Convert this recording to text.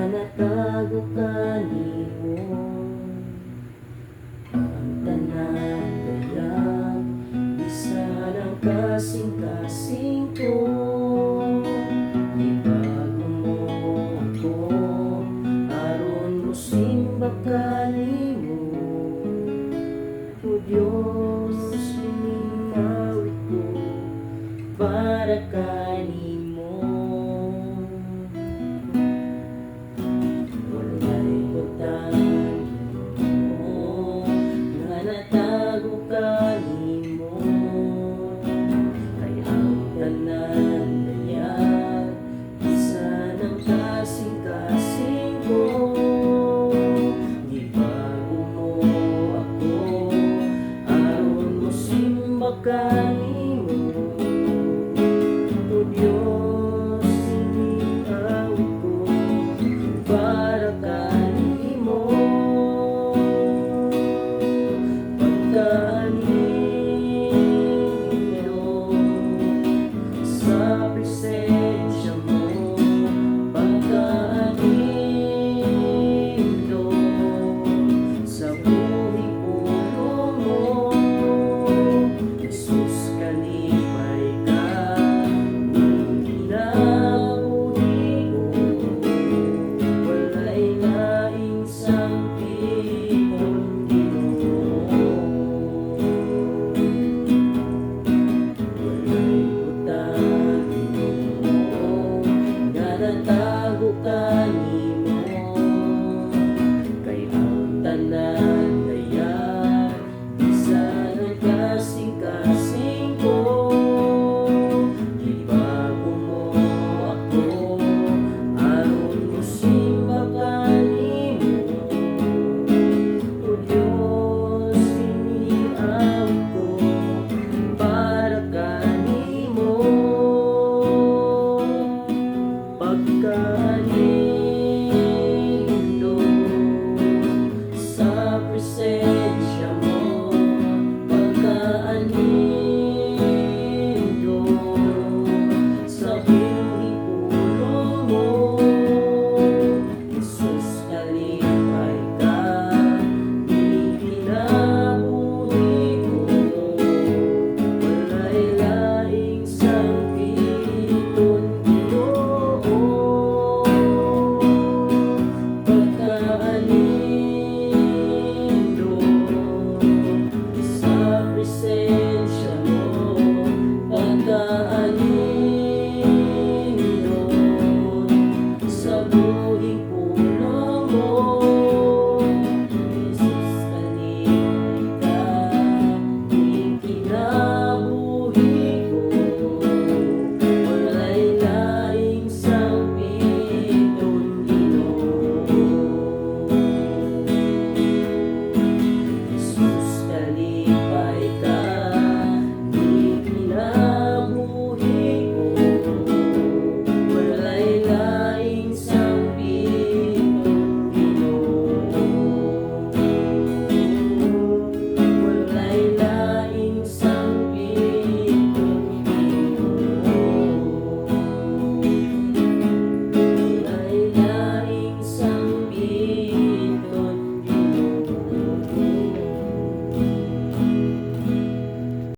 Natago kanimo ang tanan kayang isa lang kasing-kasing ko. Ibago mo ako aron mo simba kanimo. O Diyos, iningawit ko para kanimo. Kanimo, O Diyos, iniawit ko para kanimo. Pagkanino sa presensya mo, pagkanino sa buhay puno mo. Jesus, kalipay ka, inauli ko. Wala'y laing sangkitong Ginoo. Wala'y utang Ginoo, nga natago kanimo. Kay ang tanan dayan isa ng kasing-kasing ko. Ibago mo ako aron mo simba kanimo. O Diyos, iniawit ko para kanimo.